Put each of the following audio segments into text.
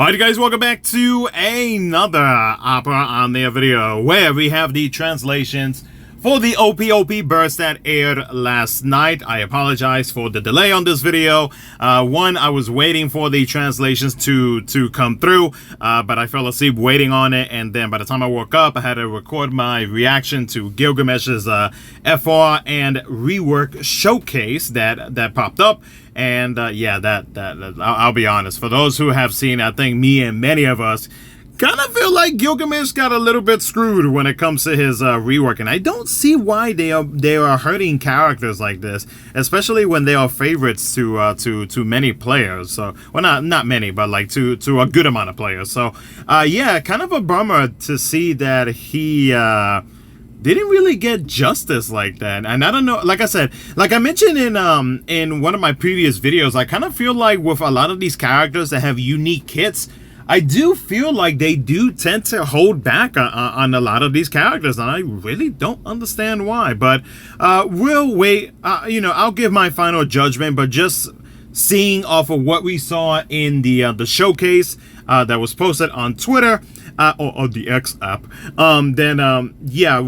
Alright guys, welcome back to another Opera on There video where we have the translations for the OPOP burst that aired last night. I apologize for the delay on this video. One, I was waiting for the translations to come through, but I fell asleep waiting on it, and then by the time I woke up, I had to record my reaction to Gilgamesh's FR and rework showcase that popped up. And yeah, I'll be honest, for those who have seen, I think me and many of us kind of feel like Gilgamesh got a little bit screwed when it comes to his rework, and I don't see why they are hurting characters like this, especially when they are favorites to many players. So, well, not many, but like to a good amount of players. So, yeah, kind of a bummer to see that he didn't really get justice like that. And I don't know, like I said, like I mentioned in one of my previous videos, I kind of feel like with a lot of these characters that have unique kits, I do feel like they do tend to hold back on a lot of these characters, and I really don't understand why. But we'll wait. You know, I'll give my final judgment, but just seeing off of what we saw in the showcase that was posted on Twitter, or the X app, then yeah,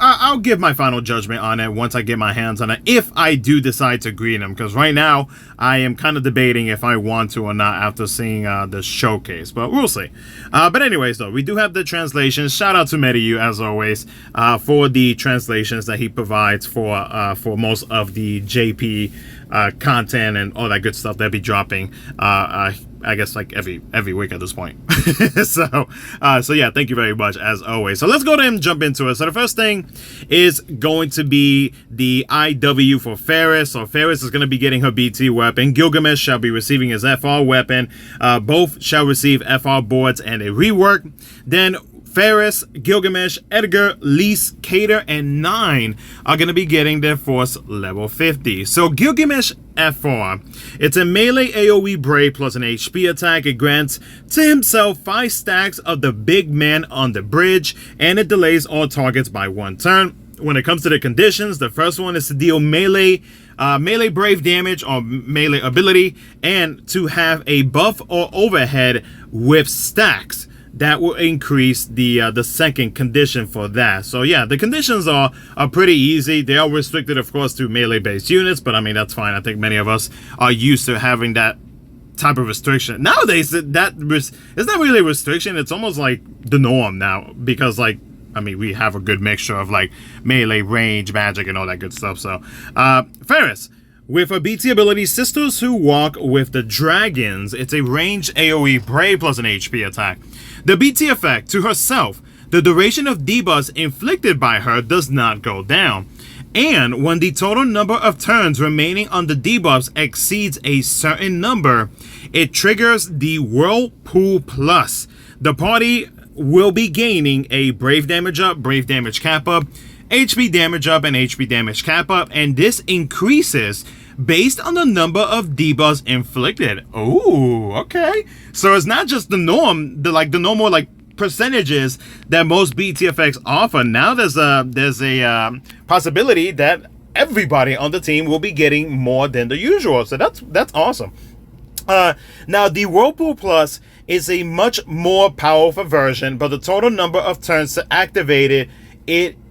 I'll give my final judgment on it once I get my hands on it, if I do decide to green them, because right now I am kind of debating if I want to or not after seeing the showcase, but we'll see. But anyways, though, we do have the translations. Shout out to Mediu, as always, for the translations that he provides for most of the JP content and all that good stuff they'll be dropping, I guess like every week at this point. so yeah, thank you very much as always. So let's go ahead and jump into it. So the first thing is going to be the IW for Faris. So Faris is going to be getting her BT weapon. Gilgamesh shall be receiving his FR weapon. Both shall receive FR boards and a rework. Then Faris, Gilgamesh, Edgar, Lise, Cater, and 9 are going to be getting their force level 50. So Gilgamesh FR, it's a melee AoE Brave plus an HP attack. It grants to himself 5 stacks of the big man on the bridge, and it delays all targets by 1 turn. When it comes to the conditions, the first one is to deal melee brave damage or melee ability, and to have a buff or overhead with stacks. That will increase the second condition for that. So yeah, the conditions are pretty easy. They are restricted, of course, to melee-based units, but I mean, that's fine. I think many of us are used to having that type of restriction. Nowadays, it's not really a restriction. It's almost like the norm now, because, like, I mean, we have a good mixture of like melee, range, magic, and all that good stuff. So, Faris, with her BT ability, Sisters Who Walk with the Dragons, it's a ranged AoE Brave plus an HP attack. The BT effect, to herself, the duration of debuffs inflicted by her does not go down. And when the total number of turns remaining on the debuffs exceeds a certain number, it triggers the Whirlpool Plus. The party will be gaining a Brave damage up, Brave damage cap up, HP damage up, and HP damage cap up, and this increases based on the number of debuffs inflicted. Oh, okay. So it's not just the norm, the normal like percentages that most BT effects offer. Now there's a possibility that everybody on the team will be getting more than the usual. So that's awesome. Now the Whirlpool Plus is a much more powerful version, but the total number of turns to activate it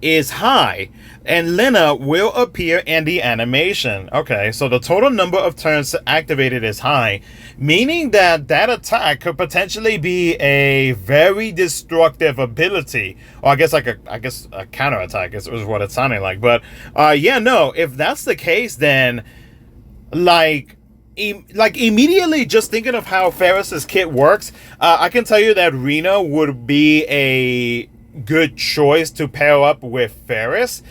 is high, and Lena will appear in the animation. Okay, so the total number of turns to activate it is high, meaning that attack could potentially be a very destructive ability, or I guess a counter attack is what it's sounding like. But yeah, no, if that's the case, then like immediately just thinking of how Faris's kit works, I can tell you that Rena would be a good choice to pair up with Faris,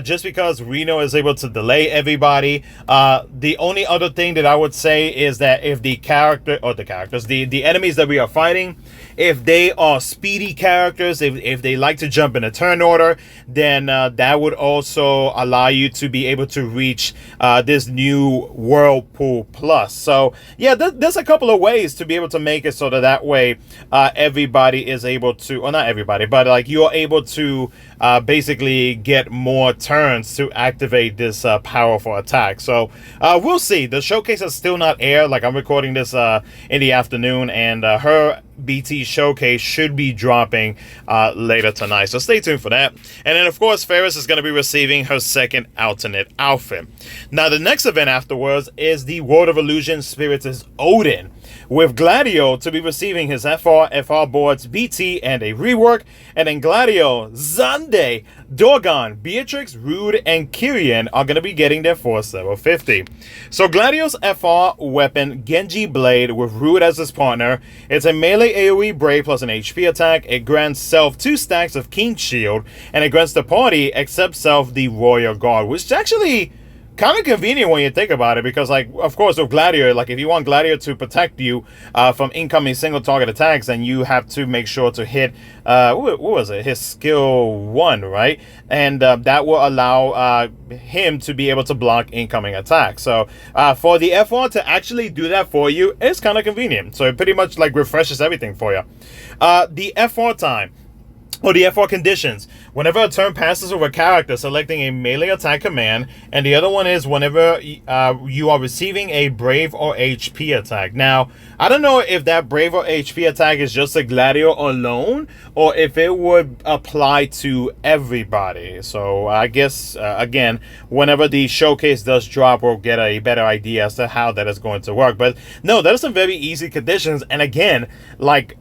just because Reno is able to delay everybody. The only other thing that I would say is that if the enemies that we are fighting, if they are speedy characters, if they like to jump in a turn order, then that would also allow you to be able to reach this new Whirlpool Plus. So yeah, there's a couple of ways to be able to make it so that way everybody is able to, or not everybody, but like you're able to basically get more turns to activate this powerful attack. So we'll see. The showcase is still not aired. Like, I'm recording this in the afternoon, and her BT showcase should be dropping later tonight, so stay tuned for that. And then of course Faris is going to be receiving her second alternate outfit. Now the next event afterwards is the World of Illusion Spirits Odin, with Gladio to be receiving his FR boards BT and a rework, and then Gladio, Zande, Dorgon, Beatrix, Rude, and Kyrian are going to be getting their force level 50. So Gladio's FR weapon, Genji Blade, with Rude as his partner. It's a melee AoE Brave plus an HP attack. It grants self 2 stacks of King's Shield, and it grants the party, except self, the Warrior Guard, which is actually kind of convenient when you think about it, because, like, of course, with Gladio, like, if you want Gladio to protect you from incoming single target attacks, then you have to make sure to hit what was it, his skill 1, right? And that will allow him to be able to block incoming attacks. So for the FR to actually do that for you, it's kind of convenient. So it pretty much like refreshes everything for you. The FR time, or the FR conditions: whenever a turn passes over a character selecting a melee attack command, and the other one is whenever you are receiving a Brave or HP attack. Now, I don't know if that Brave or HP attack is just a Gladio alone, or if it would apply to everybody. So I guess, again, whenever the showcase does drop, we'll get a better idea as to how that is going to work. But no, that is some very easy conditions, and again, like,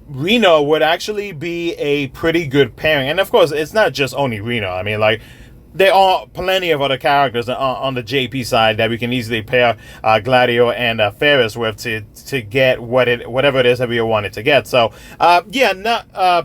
Reno would actually be a pretty good pairing. And of course, it's not just only Reno. I mean, like, there are plenty of other characters on the JP side that we can easily pair Gladio and Faris with to get whatever it is that we wanted to get. So yeah,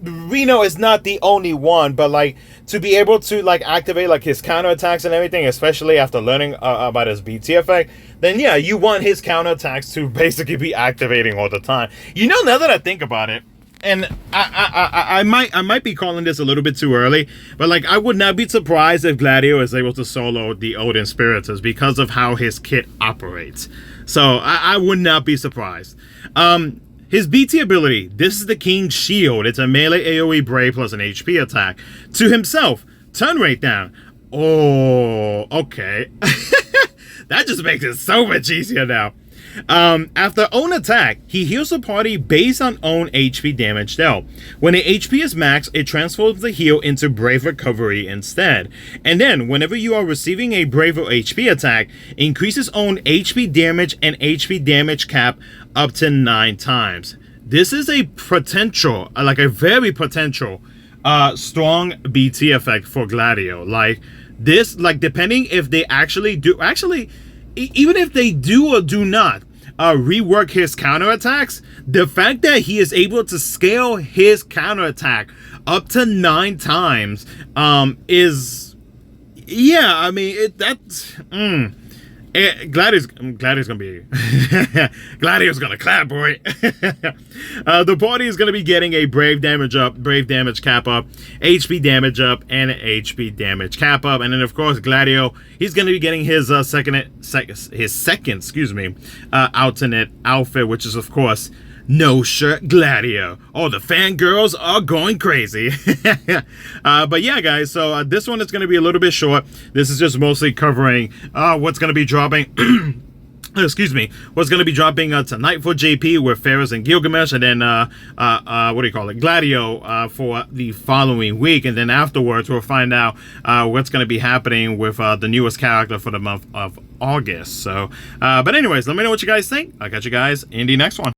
Reno is not the only one, but like, to be able to like activate like his counterattacks and everything, especially after learning about his BT effect, then yeah, you want his counterattacks to basically be activating all the time. You know, now that I think about it, and I might be calling this a little bit too early, but like, I would not be surprised if Gladio is able to solo the Odin Spiritus because of how his kit operates. So I would not be surprised. His BT ability, this is the King's Shield. It's a melee AoE Brave plus an HP attack. To himself, turn rate down. Oh, okay. That just makes it so much easier now. After own attack, he heals the party based on own HP damage dealt. When the HP is max, it transforms the heal into Brave Recovery instead. And then, whenever you are receiving a Brave or HP attack, increases own HP damage and HP damage cap up to 9 times. This is a potential, like a very potential, strong BT effect for Gladio. Like, this, like, depending if they actually do, even if they do or do not rework his counterattacks, the fact that he is able to scale his counterattack up to 9 times is, yeah, I mean, Gladio's gonna be Gladio's gonna clap, boy. The party is gonna be getting a Brave damage up, Brave damage cap up, HP damage up, and an HP damage cap up. And then of course Gladio, he's gonna be getting his second alternate outfit, which is of course no shirt Gladio. Oh, the fangirls are going crazy. But yeah, guys, so this one is going to be a little bit short. This is just mostly covering what's going to be dropping. Excuse me, what's going to be dropping tonight for JP with Faris and Gilgamesh, and then what do you call it, Gladio for the following week. And then afterwards we'll find out what's going to be happening with the newest character for the month of August. So but anyways, let me know what you guys think. I'll catch you guys in the next one.